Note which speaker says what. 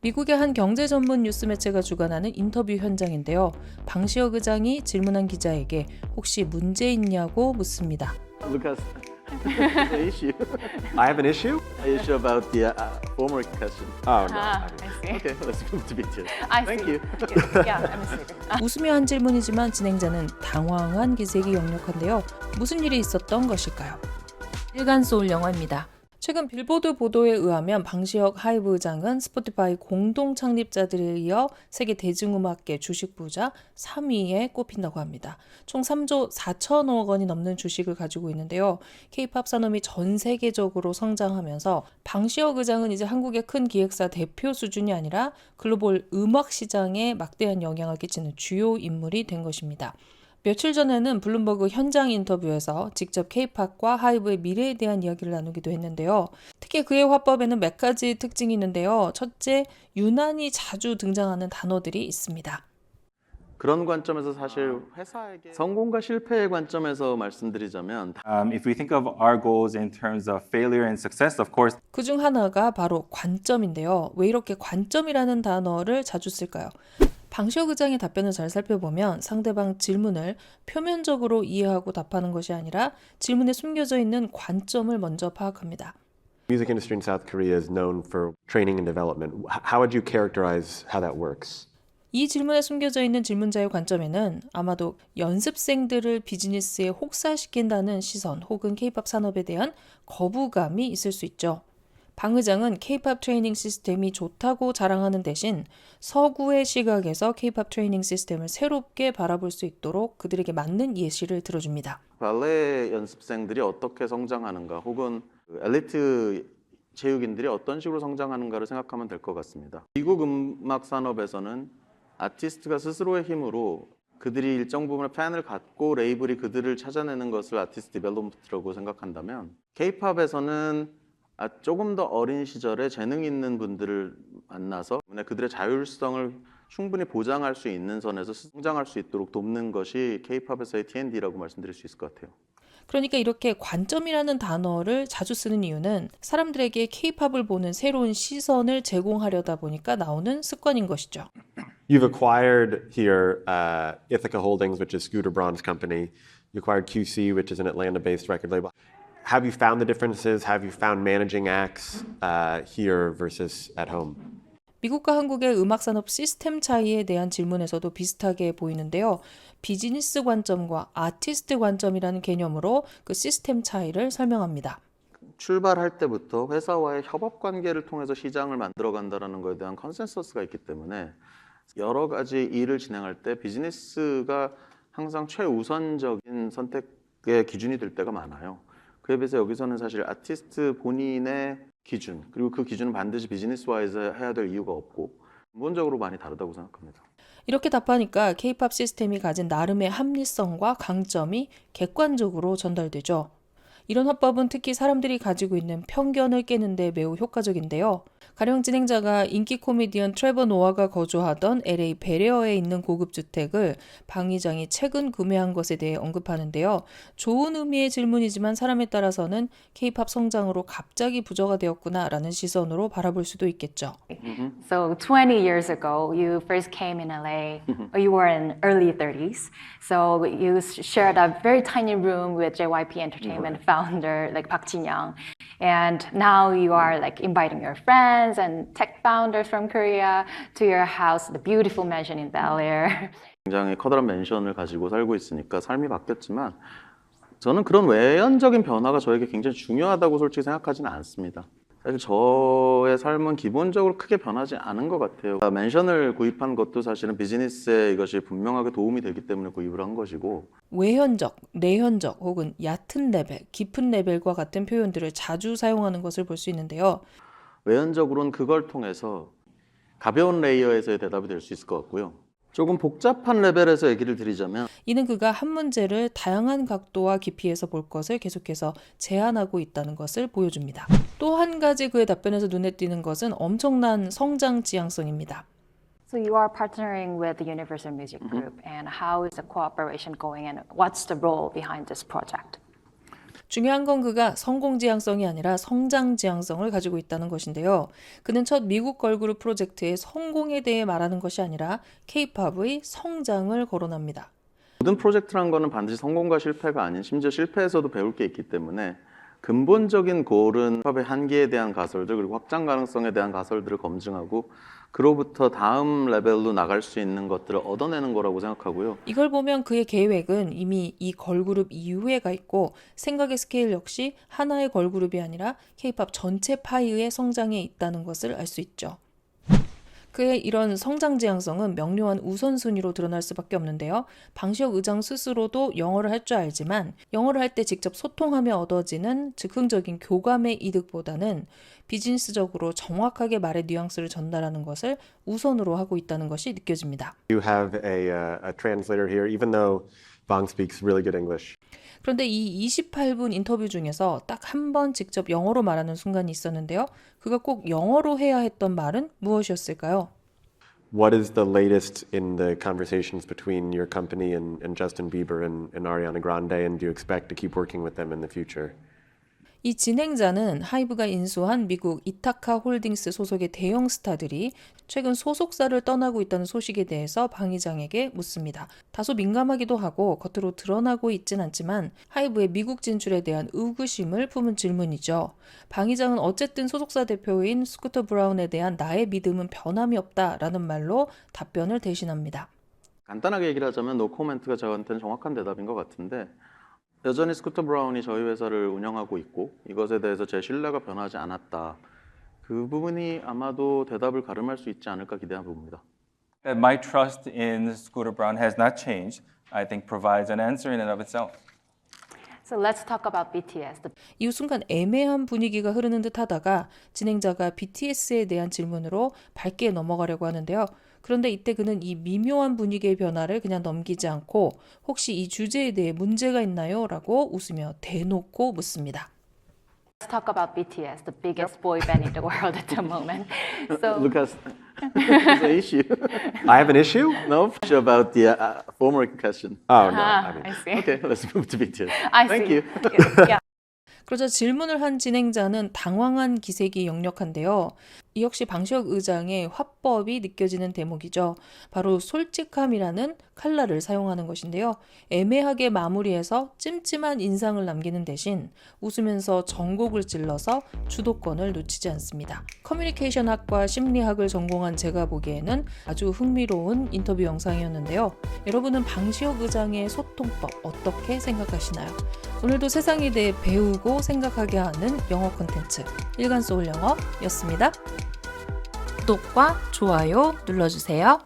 Speaker 1: 미국의 한 경제 전문 뉴스 매체가 주관하는 인터뷰 현장인데요. 방시혁 의장이 질문한 기자에게 혹시 문제 있냐고 묻습니다.
Speaker 2: Lucas, the issue.
Speaker 3: I have an issue?
Speaker 2: The issue about the former question.
Speaker 3: Oh, no.
Speaker 4: I see.
Speaker 2: Okay, let's move to B2.
Speaker 4: I
Speaker 2: Thank
Speaker 4: see.
Speaker 2: you.
Speaker 4: Yeah, I'm assuming.
Speaker 1: 웃으며 한 질문이지만 진행자는 당황한 기색이 역력한데요. 무슨 일이 있었던 것일까요? 일간 소울 영화입니다. 최근 빌보드 보도에 의하면 방시혁 하이브 의장은 스포티파이 공동 창립자들에 이어 세계 대중음악계 주식 부자 3위에 꼽힌다고 합니다. 총 3조 4천억 원이 넘는 주식을 가지고 있는데요. K-팝 산업이 전 세계적으로 성장하면서 방시혁 의장은 이제 한국의 큰 기획사 대표 수준이 아니라 글로벌 음악 시장에 막대한 영향을 끼치는 주요 인물이 된 것입니다. 며칠 전에는 블룸버그 현장 인터뷰에서 직접 K-팝과 하이브의 미래에 대한 이야기를 나누기도 했는데요. 특히 그의 화법에는 몇 가지 특징이 있는데요. 첫째, 유난히 자주 등장하는 단어들이 있습니다.
Speaker 2: 그런 관점에서 사실 회사에게 성공과 실패의 관점에서 말씀드리자면
Speaker 3: If we think of our goals in terms of failure and success, of course,
Speaker 1: 그중 하나가 바로 관점인데요. 왜 이렇게 관점이라는 단어를 자주 쓸까요? 방시혁 의장의 답변을 잘 살펴보면 상대방 질문을 표면적으로 이해하고 답하는 것이 아니라 질문에 숨겨져 있는 관점을 먼저 파악합니다.
Speaker 5: Music industry in South Korea is known for training and development. How would you characterize how that works?
Speaker 1: 이 질문에 숨겨져 있는 질문자의 관점에는 아마도 연습생들을 비즈니스에 혹사시킨다는 시선 혹은 K-팝 산업에 대한 거부감이 있을 수 있죠. 방 의장은 K-팝 트레이닝 시스템이 좋다고 자랑하는 대신 서구의 시각에서 K-팝 트레이닝 시스템을 새롭게 바라볼 수 있도록 그들에게 맞는 예시를 들어줍니다.
Speaker 2: 발레 연습생들이 어떻게 성장하는가 혹은 엘리트 체육인들이 어떤 식으로 성장하는가를 생각하면 될 것 같습니다. 미국 음악 산업에서는 아티스트가 스스로의 힘으로 그들이 일정 부분의 팬을 갖고 레이블이 그들을 찾아내는 것을 아티스트 디벨롭먼트라고 생각한다면 K-팝에서는 조금 더 어린 시절에 재능 있는 분들을 만나서 그들의 자율성을 충분히 보장할 수 있는 선에서 성장할 수 있도록 돕는 것이 K-팝에서의 T&D라고 말씀드릴 수 있을 것 같아요.
Speaker 1: 그러니까 이렇게 관점이라는 단어를 자주 쓰는 이유는 사람들에게 K-팝을 보는 새로운 시선을 제공하려다 보니까 나오는 습관인 것이죠.
Speaker 5: You've acquired here Ithaca Holdings, which is Scooter Braun's company. You acquired QC, which is an Atlanta-based record label. Have you found the differences? Have you found managing acts here versus at home?
Speaker 1: 미국과 한국의 음악 산업 시스템 차이에 대한 질문에서도 비슷하게 보이는데요. 비즈니스 관점과 아티스트 관점이라는 개념으로 그 시스템 차이를 설명합니다.
Speaker 2: 출발할 때부터 회사와의 협업 관계를 통해서 시장을 만들어 간다는 것에 대한 컨센서스가 있기 때문에 여러 가지 일을 진행할 때 비즈니스가 항상 최우선적인 선택의 기준이 될 때가 많아요. 그에 비해서 여기서는 사실 아티스트 본인의 기준 그리고 그 기준은 반드시 비즈니스화해서 해야 될 이유가 없고 근본적으로 많이 다르다고 생각합니다.
Speaker 1: 이렇게 답하니까 K-팝 시스템이 가진 나름의 합리성과 강점이 객관적으로 전달되죠. 이런 화법은 특히 사람들이 가지고 있는 편견을 깨는 데 매우 효과적인데요. 가령 진행자가 인기 코미디언 트레버 노아가 거주하던 LA 베레어에 있는 고급 주택을 방 의장이 최근 구매한 것에 대해 언급하는데요. 좋은 의미의 질문이지만 사람에 따라서는 K-팝 성장으로 갑자기 부자가 되었구나라는 시선으로 바라볼 수도 있겠죠.
Speaker 4: So 20 years ago, you first came in LA. You were in early 30s. So you shared a very tiny room with JYP Entertainment founder like Park Jin-young. And now you are like inviting your friends and tech founders from Korea to your house, the beautiful mansion in Bel Air.
Speaker 2: 굉장히 커다란 맨션을 가지고 살고 있으니까 삶이 바뀌었지만 저는 그런 외연적인 변화가 저에게 굉장히 중요하다고 솔직히 생각하지는 않습니다. 사실 저의 삶은 기본적으로 크게 변하지 않은 것 같아요. 맨션을 구입한 것도 사실은 비즈니스에 이것이 분명하게 도움이 되기 때문에 구입을 한 것이고
Speaker 1: 외현적, 내현적 혹은 얕은 레벨, 깊은 레벨과 같은 표현들을 자주 사용하는 것을 볼 수 있는데요.
Speaker 2: 외연적으로는 그걸 통해서 가벼운 레이어에서의 대답이 될 수 있을 것 같고요. 조금 복잡한 레벨에서 얘기를 드리자면
Speaker 1: 이는 그가 한 문제를 다양한 각도와 깊이에서 볼 것을 계속해서 제안하고 있다는 것을 보여줍니다. 또 한 가지 그의 답변에서 눈에 띄는 것은 엄청난 성장 지향성입니다.
Speaker 4: So you are partnering with the Universal Music Group, and how is the cooperation going, and what's the role behind this project?
Speaker 1: 중요한 건 그가 성공 지향성이 아니라 성장 지향성을 가지고 있다는 것인데요. 그는 첫 미국 걸그룹 프로젝트의 성공에 대해 말하는 것이 아니라 K-팝의 성장을 거론합니다.
Speaker 2: 모든 프로젝트란 거는 반드시 성공과 실패가 아닌 심지어 실패에서도 배울 게 있기 때문에 근본적인 골은 팝의 한계에 대한 가설들 그리고 확장 가능성에 대한 가설들을 검증하고 그로부터 다음 레벨로 나갈 수 있는 것들을 얻어내는 거라고 생각하고요.
Speaker 1: 이걸 보면 그의 계획은 이미 이 걸그룹 이후에 가 있고 생각의 스케일 역시 하나의 걸그룹이 아니라 K-팝 전체 파이의 성장에 있다는 것을 알 수 있죠. 그의 이런 성장 지향성은 명료한 우선순위로 드러날 수밖에 없는데요. 방시혁 의장 스스로도 영어를 할 줄 알지만 영어를 할 때 직접 소통하며 얻어지는 즉흥적인 교감의 이득보다는 비즈니스적으로 정확하게 말의 뉘앙스를 전달하는 것을 우선으로 하고 있다는 것이 느껴집니다.
Speaker 5: You have a translator here, even though Bang speaks really good English.
Speaker 1: 그런데 이 28분 인터뷰 중에서 딱 한 번 직접 영어로 말하는 순간이 있었는데요. 그가 꼭 영어로 해야 했던 말은 무엇이었을까요?
Speaker 5: What is the latest in the conversations between your company and Justin Bieber and Ariana Grande, and do you expect to keep working with them in the future?
Speaker 1: 이 진행자는 하이브가 인수한 미국 이타카 홀딩스 소속의 대형 스타들이 최근 소속사를 떠나고 있다는 소식에 대해서 방 의장에게 묻습니다. 다소 민감하기도 하고 겉으로 드러나고 있진 않지만 하이브의 미국 진출에 대한 의구심을 품은 질문이죠. 방 의장은 어쨌든 소속사 대표인 스쿠터 브라운에 대한 나의 믿음은 변함이 없다라는 말로 답변을 대신합니다.
Speaker 2: 간단하게 얘기를 하자면 노 코멘트가 저한테는 정확한 대답인 것 같은데 여전히 스쿠터 브라운이 저희 회사를 운영하고 있고 이것에 대해서 제 신뢰가 변하지 않았다. 그 부분이 아마도 대답을 가름할 수 있지 않을까 기대해 봅니다.
Speaker 3: That my trust in Scooter Braun has not changed, I think provides an answer in and of itself.
Speaker 4: So let's talk about BTS.
Speaker 1: 이 순간 애매한 분위기가 흐르는 듯 하다가 진행자가 BTS에 대한 질문으로 밝게 넘어가려고 하는데요. 그런데 이때 그는 이 미묘한 분위기의 변화를 그냥 넘기지 않고 혹시 이 주제에 대해 문제가 있나요? 라고 웃으며 대놓고 묻습니다.
Speaker 4: Let's talk about BTS, the biggest boy band in the world at the moment. So
Speaker 2: Lucas, there's an issue.
Speaker 5: I have an issue?
Speaker 2: No, about the former question.
Speaker 5: Oh, no. I mean,
Speaker 4: I see.
Speaker 2: Okay, let's move to BTS.
Speaker 4: I
Speaker 2: Thank
Speaker 4: see.
Speaker 2: you.
Speaker 4: Yeah.
Speaker 1: 그러자 질문을 한 진행자는 당황한 기색이 역력한데요. 이 역시 방시혁 의장의 화법이 느껴지는 대목이죠. 바로 솔직함이라는 칼라를 사용하는 것인데요. 애매하게 마무리해서 찜찜한 인상을 남기는 대신 웃으면서 전곡을 찔러서 주도권을 놓치지 않습니다. 커뮤니케이션학과 심리학을 전공한 제가 보기에는 아주 흥미로운 인터뷰 영상이었는데요. 여러분은 방시혁 의장의 소통법 어떻게 생각하시나요? 오늘도 세상에 대해 배우고 생각하게 하는 영어 콘텐츠 일간소울 영어였습니다. 구독과 좋아요 눌러주세요.